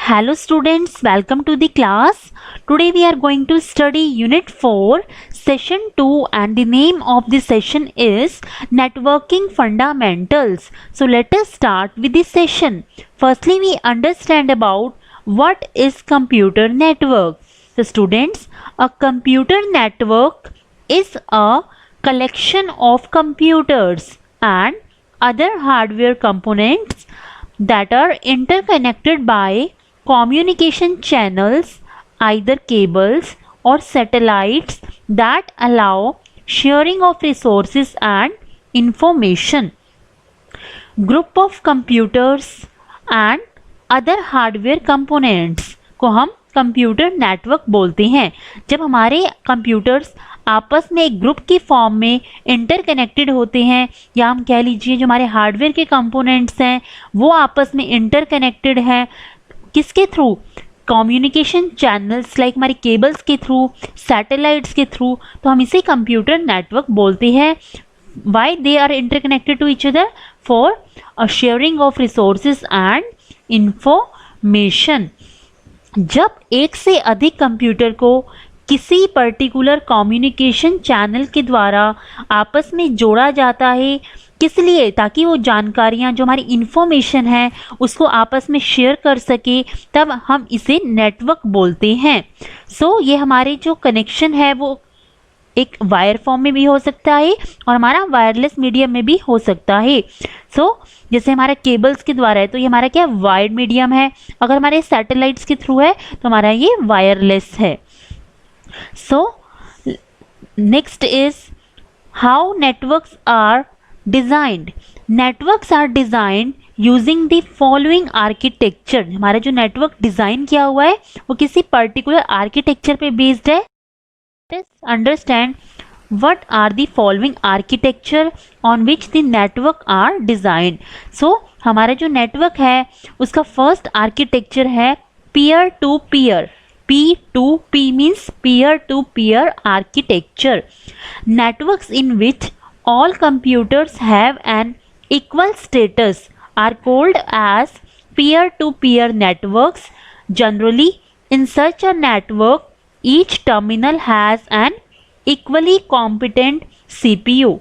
Hello students, welcome to the class. Today we are going to study Unit 4, Session 2 and the name of the session is Networking Fundamentals. So let us start with the session. Firstly, we understand about what is computer network. So students, a computer network is a collection of computers and other hardware components that are interconnected by communication channels, either cables or satellites, that allow sharing of resources and information. Group of computers and other hardware components को हम computer network बोलते हैं. जब हमारे computers आपस में एक group की फॉर्म में इंटरकनेक्टेड होते हैं, या हम कह लीजिए जो हमारे हार्डवेयर के कंपोनेंट्स हैं वो आपस में इंटरकनेक्टेड हैं, किसके थ्रू? कम्युनिकेशन चैनल्स लाइक हमारे केबल्स के थ्रू, सैटेलाइट्स के थ्रू, तो हम इसे कंप्यूटर नेटवर्क बोलते हैं. Why they are interconnected to each other? For sharing of resources and information. जब एक से अधिक कंप्यूटर को किसी पर्टिकुलर कम्युनिकेशन चैनल के द्वारा आपस में जोड़ा जाता है, किस लिए? ताकि वो जानकारियाँ जो हमारी इंफॉर्मेशन है उसको आपस में शेयर कर सके, तब हम इसे नेटवर्क बोलते हैं. सो ये हमारे जो कनेक्शन है वो एक वायर फॉर्म में भी हो सकता है और हमारा वायरलेस मीडियम में भी हो सकता है. जैसे हमारा केबल्स के द्वारा है तो ये हमारा क्या वायर्ड मीडियम है, अगर हमारे सैटेलाइट्स के थ्रू है तो हमारा ये वायरलेस है. Next is how networks are designed. Networks are designed using the following architecture. हमारा जो नेटवर्क डिजाइन किया हुआ है वो किसी पर्टिकुलर आर्किटेक्चर पे बेस्ड है. Understand what are the following architecture on which the network are designed. हमारा जो नेटवर्क है उसका फर्स्ट आर्किटेक्चर है peer to peer. P2P means peer to peer architecture. Networks in which all computers have an equal status are called as peer to peer networks. Generally, in such a network, each terminal has an equally competent CPU.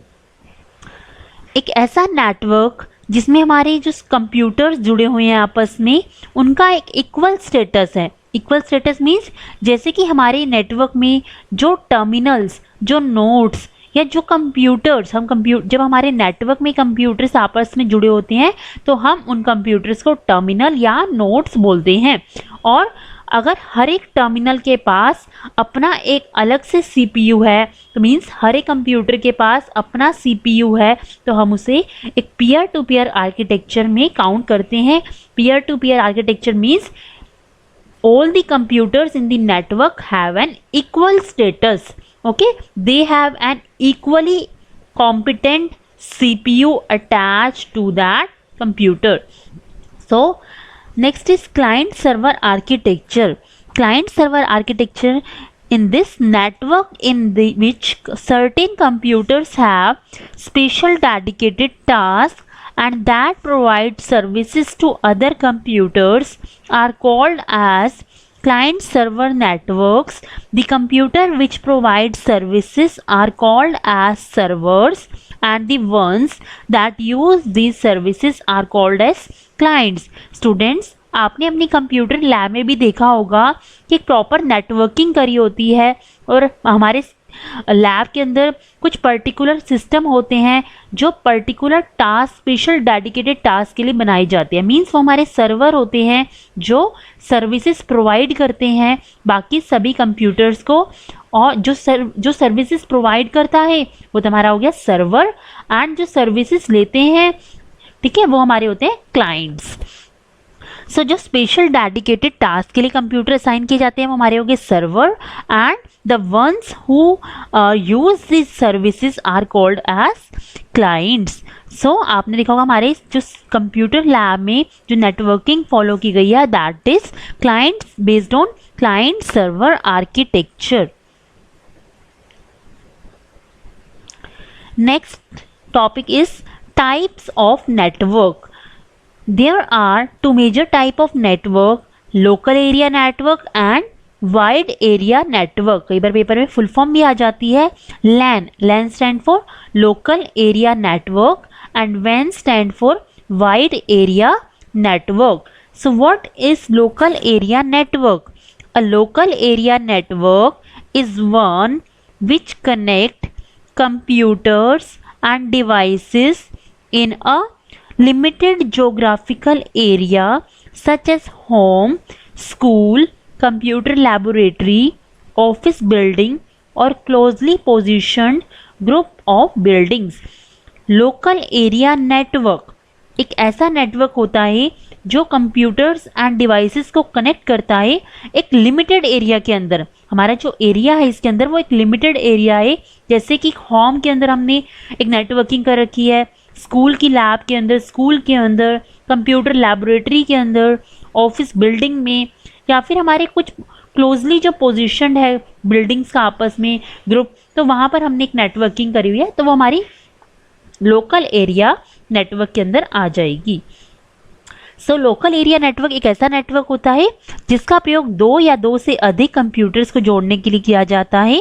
एक ऐसा network जिसमें हमारे जो computers जुड़े हुए हैं आपस में उनका एक इक्वल स्टेटस है. इक्वल स्टेटस मीन्स जैसे कि हमारे नेटवर्क में जो टर्मिनल्स, जो नोड्स या जो कंप्यूटर्स, जब हमारे नेटवर्क में कंप्यूटर्स आपस में जुड़े होते हैं तो हम उन कंप्यूटर्स को टर्मिनल या नोड्स बोलते हैं. और अगर हर एक टर्मिनल के पास अपना एक अलग से CPU है तो मीन्स हर एक कंप्यूटर के पास अपना CPU है, तो हम उसे एक पीयर टू पीयर आर्किटेक्चर में काउंट करते हैं. Peer to peer architecture means all the computers in the network have an equal status. Okay, they have an equally competent CPU attached to that computer. Next is client server architecture. Client server architecture, in this network in which certain computers have special dedicated tasks and that provide services to other computers are called as client server networks. The computer which provide services are called as servers and the ones that use these services are called as clients. Students, आपने अपनी computer lab में भी देखा होगा कि एक proper networking करी होती है और हमारे लैब के अंदर कुछ पर्टिकुलर सिस्टम होते हैं जो particular task, special dedicated task के लिए बनाए जाते हैं. मीन्स वो हमारे सर्वर होते हैं जो सर्विसेज प्रोवाइड करते हैं बाकी सभी कंप्यूटर्स को, और जो सर्विसेज प्रोवाइड करता है वो तो हमारा हो गया सर्वर, एंड जो सर्विसेज लेते हैं, ठीक है, वो हमारे होते हैं क्लाइंट्स. जो स्पेशल डेडिकेटेड टास्क के लिए कंप्यूटर असाइन किए जाते हैं वो हमारे हो गए server, and the ones who use this services are called as clients. आपने देखा होगा हमारे जो कंप्यूटर लैब में जो नेटवर्किंग फॉलो की गई है that is clients based on client server architecture. Next topic is types of network. There are two major type of network local area network and wide area network. कई बार paper में full form भी आ जाती है। LAN, LAN stand for local area network and वैन stand for wide area network. So what is local area network? A local area network is one which connect computers and devices in a limited geographical area such as home, school, computer laboratory, office building or closely positioned group of buildings. Local area network एक ऐसा network होता है जो computers end devices को connect करता है एक limited area के अंदर। हमारा जो एरिया है इसके अंदर वो एक लिमिटेड एरिया है। जैसे कि होम के अंदर हमने एक नेटवर्किंग कर रखी है, स्कूल की लैब के अंदर, स्कूल के अंदर, कंप्यूटर लैबोरेटरी के अंदर, ऑफिस बिल्डिंग में, या फिर हमारे कुछ क्लोजली जो पोजिशन है बिल्डिंग्स का आपस में ग्रुप, तो वहाँ पर हमने एक नेटवर्किंग करी हुई है, तो वो हमारी लोकल एरिया नेटवर्क के अंदर आ जाएगी। सो लोकल एरिया नेटवर्क एक ऐसा नेटवर्क होता है जिसका प्रयोग दो या दो से अधिक कंप्यूटर्स को जोड़ने के लिए किया जाता है,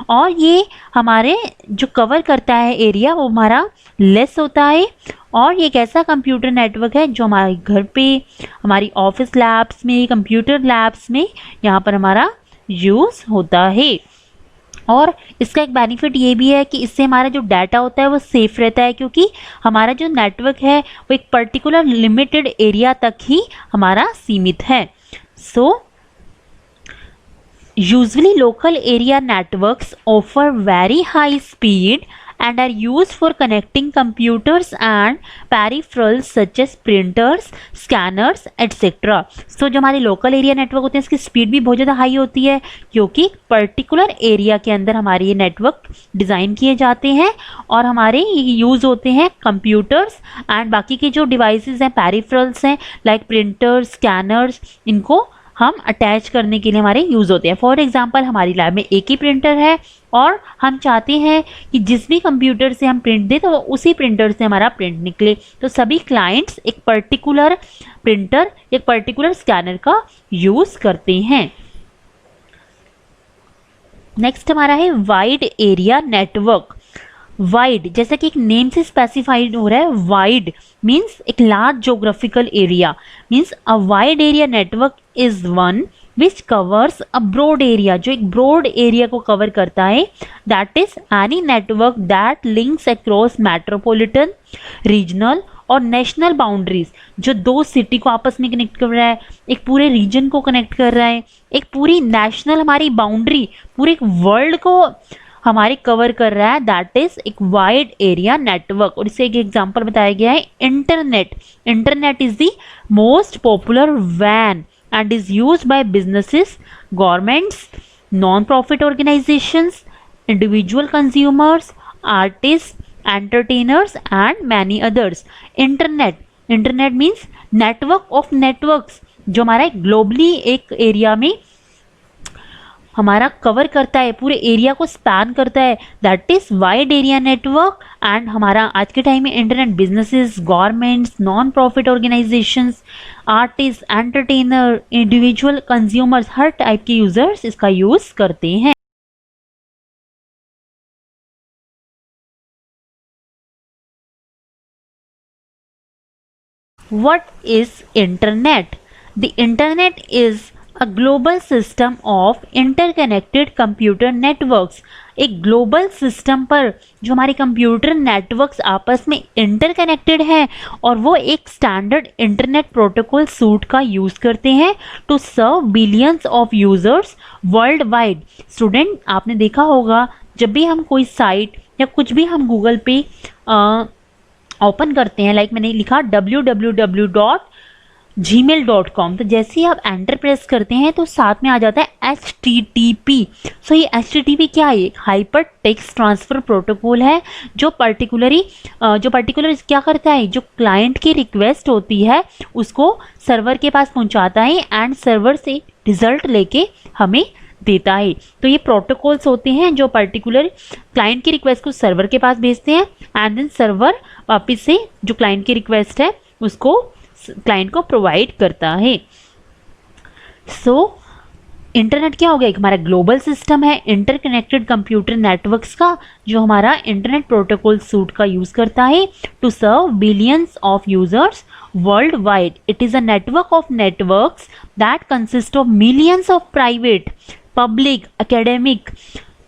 और ये हमारे जो कवर करता है एरिया वो हमारा लेस होता है। और ये एक ऐसा कंप्यूटर नेटवर्क है जो हमारे घर पे, हमारी ऑफिस लैब्स में, कंप्यूटर लैब्स में यहाँ पर हमारा यूज़ होता है। और इसका एक बेनिफिट ये भी है कि इससे हमारा जो डाटा होता है वो सेफ रहता है, क्योंकि हमारा जो नेटवर्क है वो एक पर्टिकुलर लिमिटेड एरिया तक ही हमारा सीमित है। So usually local area networks offer very high speed and are used for connecting computers and peripherals such as printers, scanners, etc. So जो हमारे लोकल एरिया नेटवर्क होते हैं इसकी स्पीड भी बहुत ज़्यादा हाई होती है, क्योंकि पर्टिकुलर एरिया के अंदर हमारे ये नेटवर्क डिज़ाइन किए जाते हैं और हमारे ये यूज़ होते हैं कंप्यूटर्स एंड बाकी के जो डिवाइसेस हैं, पेरिफेरल्स हैं लाइक प्रिंटर्स, स्कैनर्स, इनको हम अटैच करने के लिए हमारे यूज़ होते हैं। फॉर एग्जांपल हमारी लैब में एक ही प्रिंटर है और हम चाहते हैं कि जिस भी कंप्यूटर से हम प्रिंट दें तो वो उसी प्रिंटर से हमारा प्रिंट निकले, तो सभी क्लाइंट्स एक पर्टिकुलर प्रिंटर, एक पर्टिकुलर स्कैनर का यूज़ करते हैं। नेक्स्ट हमारा है वाइड एरिया नेटवर्क। वाइड जैसा कि एक नेम से स्पेसिफाइड हो रहा है, वाइड मीन्स एक large geographical area, means a wide area network is one which covers a broad area, जो एक ब्रॉड एरिया को कवर करता है। That is any network that links across metropolitan, regional और नेशनल बाउंड्रीज, जो दो city को आपस में कनेक्ट कर रहा है, एक पूरे रीजन को कनेक्ट कर रहा है, एक पूरी नेशनल हमारी बाउंड्री, पूरे एक वर्ल्ड को हमारे कवर कर रहा है। दैट इज एक वाइड एरिया नेटवर्क। और इसे एक एग्जांपल बताया गया है internet. Internet is the most popular वैन and is used by businesses, governments, non-profit organizations, individual consumers, artists, entertainers and many others. Internet means network of networks, जो हमारा ग्लोबली एक एरिया में हमारा कवर करता है, पूरे एरिया को स्पैन करता है। That is wide area network. And हमारा आज के टाइम में internet businesses, governments, non profit organisations, artist, entertainer, individual consumers, हर टाइप के यूजर्स इसका यूज करते हैं। What is internet? The internet is a global system of interconnected computer networks. एक ग्लोबल सिस्टम पर जो हमारे कंप्यूटर नेटवर्क्स आपस में इंटरकनेक्टेड हैं और वो एक स्टैंडर्ड इंटरनेट प्रोटोकॉल सूट का यूज़ करते हैं to serve billions of users worldwide. Student, आपने देखा होगा जब भी हम कोई साइट या कुछ भी हम गूगल पे ओपन करते हैं, लाइक मैंने लिखा www.gmail.com, तो जैसे ही आप एंटर प्रेस करते हैं तो साथ में आ जाता है HTTP। सो ये HTTP क्या है? हाइपर टेक्स्ट ट्रांसफ़र प्रोटोकॉल है जो पर्टिकुलर क्या करता है, जो क्लाइंट की रिक्वेस्ट होती है उसको सर्वर के पास पहुंचाता है एंड सर्वर से रिजल्ट लेके हमें देता है। तो ये प्रोटोकॉल्स होते हैं जो पर्टिकुलर क्लाइंट की रिक्वेस्ट को सर्वर के पास भेजते हैं एंड देन सर्वर वापस से जो क्लाइंट की रिक्वेस्ट है उसको क्लाइंट को प्रोवाइड करता है। सो इंटरनेट क्या हो गया, एक हमारा ग्लोबल सिस्टम है इंटरकनेक्टेड कंप्यूटर नेटवर्क्स का, जो हमारा इंटरनेट प्रोटोकॉल सूट का यूज करता है to serve billions of users worldwide. It is a network of networks that consist of millions of private, public, academic,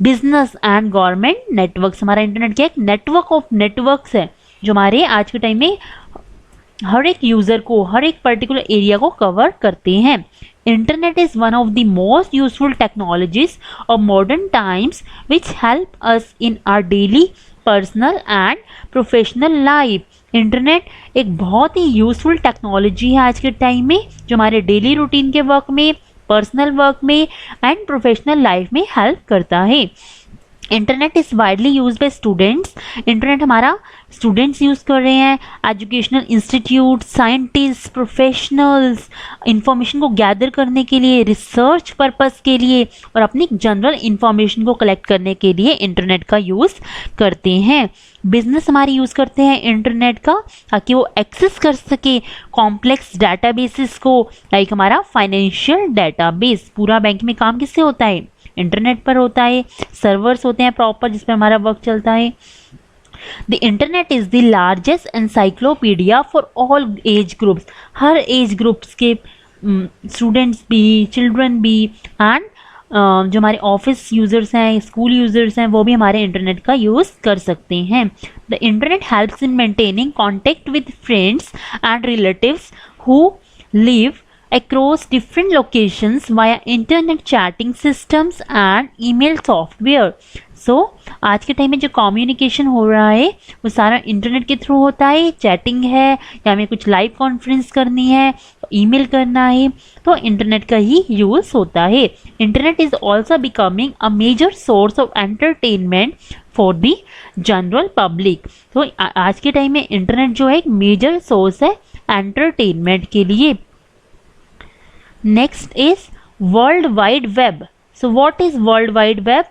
business and government networks. हमारा internet क्या एक network of networks है जो हमारे आज के टाइम में हर एक यूजर को, हर एक पर्टिकुलर एरिया को कवर करते हैं. Internet is one of the most useful technologies of modern times which help us in our daily personal and professional life. Internet एक बहुत ही यूजफुल टेक्नोलॉजी है आज के टाइम में जो हमारे डेली रूटीन के वर्क में, पर्सनल वर्क में एंड प्रोफेशनल लाइफ में हेल्प करता है. Internet is widely use by students. Internet हमारा स्टूडेंट्स यूज़ कर रहे हैं, educational institute, scientist, professionals information को गैदर करने के लिए, रिसर्च पर्पस के लिए और अपनी जनरल इंफॉर्मेशन को कलेक्ट करने के लिए इंटरनेट का यूज़ करते हैं. बिजनेस हमारे यूज़ करते हैं इंटरनेट का ताकि वो एक्सेस कर सके कॉम्प्लेक्स डाटाबेसिस को, लाइक हमारा फाइनेंशियल डाटाबेस. पूरा बैंक में काम किससे होता है, इंटरनेट पर होता है. सर्वर्स होते हैं प्रॉपर जिस पर हमारा वर्क चलता है. The internet is the largest encyclopedia for all age groups. Her age groups के स्टूडेंट्स भी, चिल्ड्रन भी एंड जो हमारे ऑफिस यूज़र्स हैं, स्कूल यूज़र्स हैं, वो भी हमारे इंटरनेट का यूज़ कर सकते हैं. The internet helps in maintaining contact with friends and relatives who live across different locations via internet chatting systems and email software. So आज के टाइम में जो कम्युनिकेशन हो रहा है वो सारा इंटरनेट के थ्रू होता है. चैटिंग है या हमें कुछ लाइव कॉन्फ्रेंस करनी है, ईमेल करना है, तो इंटरनेट का ही यूज़ होता है. Internet is also becoming a major source of entertainment for the general public. तो आज के टाइम में इंटरनेट जो है एक मेजर सोर्स है एंटरटेनमेंट के लिए. Next is World Wide Web. So what is World Wide Web?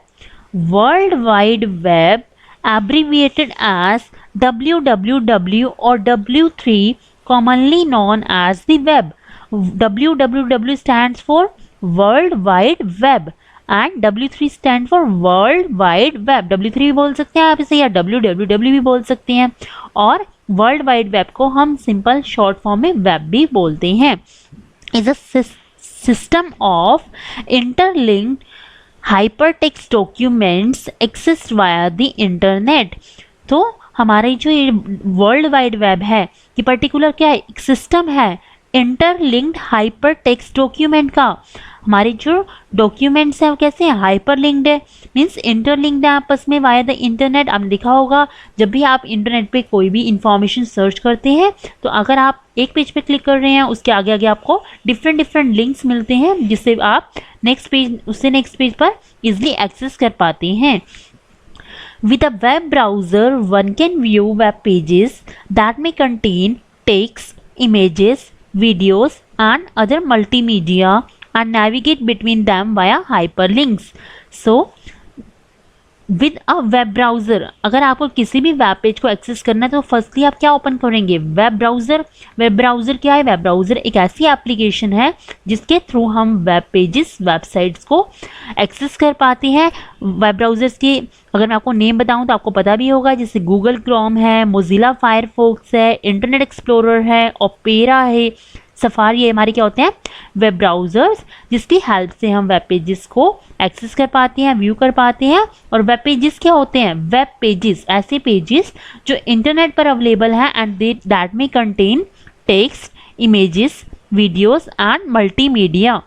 World Wide Web, abbreviated as WWW or W3, commonly known as the web. WWW stands for World Wide Web and W3 stands for World Wide Web. W3 भी बोल सकते हैं आप इसे या WWW भी बोल सकते हैं. और वर्ल्ड वाइड वेब को हम सिंपल शॉर्ट फॉर्म में वेब भी बोलते हैं. is a system of interlinked hypertext documents accessed via the internet. तो हमारी जो ये वर्ल्ड वाइड वेब है कि पर्टिकुलर क्या है, एक सिस्टम है इंटरलिंक्ड हाइपर टेक्स्ट डॉक्यूमेंट का. हमारे जो डॉक्यूमेंट्स हैं वो कैसे हैं, हाइपर लिंक्ड है, मीन्स इंटरलिंक्ड है आपस में वाया द इंटरनेट. आपने देखा होगा जब भी आप इंटरनेट पे कोई भी इंफॉर्मेशन सर्च करते हैं तो अगर आप एक पेज पे क्लिक कर रहे हैं उसके आगे आगे आपको डिफरेंट लिंक्स मिलते हैं जिससे आप नेक्स्ट पेज पर इजिली एक्सेस कर पाते हैं. With a web browser, one can view web pages that may contain text, images, videos, and other multimedia and navigate between them via hyperlinks. So, with a web browser, अगर आपको किसी भी web page को access करना है तो firstly आप क्या ओपन करेंगे, वेब ब्राउज़र. वेब ब्राउज़र क्या है, वेब ब्राउज़र एक ऐसी एप्लीकेशन है जिसके थ्रू हम वेब पेजेस, वेबसाइट्स को एक्सेस कर पाते हैं. वेब ब्राउज़र्स की अगर मैं आपको नेम बताऊं तो आपको पता भी होगा, जैसे गूगल क्रोम है, मोजिला फायरफॉक्स है, इंटरनेट एक्सप्लोरर है, ओपेरा है, सफारी है. हमारे क्या होते हैं, वेब ब्राउज़र्स, जिसकी हेल्प से हम वेब पेजेस को एक्सेस कर पाते हैं, व्यू कर पाते हैं. और वेब पेजेस क्या होते हैं, वेब पेजेस ऐसे पेजेस जो इंटरनेट पर अवेलेबल हैं एंड दैट में contain text, images, videos and multimedia.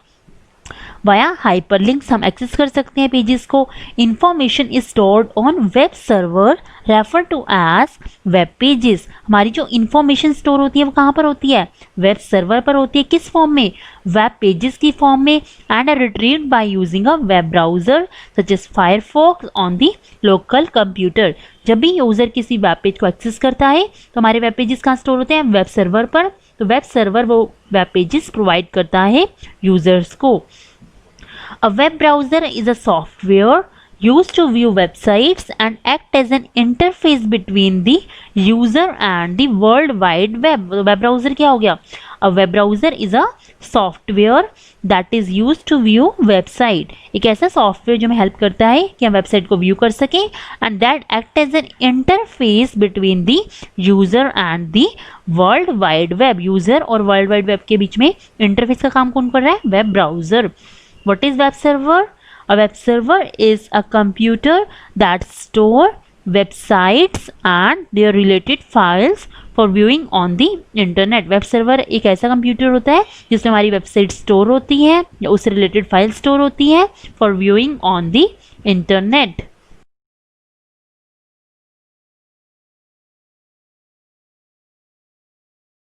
Via hyperlinks हम एक्सेस कर सकते हैं पेजेस को. Information is stored on web server refer to as web pages. हमारी जो इंफॉर्मेशन स्टोर होती है वो कहाँ पर होती है, वेब सर्वर पर होती है. किस फॉर्म में, वेब पेजेस की फॉर्म में. And are retrieved by using a web browser such as Firefox on the local computer. जब भी यूजर किसी वेब पेज को एक्सेस करता है तो हमारे वेब पेजेस कहाँ स्टोर होते हैं, वेब सर्वर पर. तो वेब सर्वर वो वेब पेजेस प्रोवाइड करता है यूजर्स को. A web browser is a software used to view websites and act as an interface between the user and the world wide web. Web browser क्या हो गया? A web browser is a software that is used to view website. एक ऐसा software जो हमें help करता है कि हम वेबसाइट को व्यू कर सकें, and that act as an interface between the user and the world wide web. User और वर्ल्ड वाइड वेब के बीच में इंटरफेस का काम कौन कर रहा है? Web browser. What is web server? A web server is a computer that store websites and their related files for viewing on the internet. Web server एक ऐसा कंप्यूटर होता है जिसमें हमारी वेबसाइट स्टोर होती है या उससे रिलेटेड फाइल स्टोर होती है for viewing on the internet.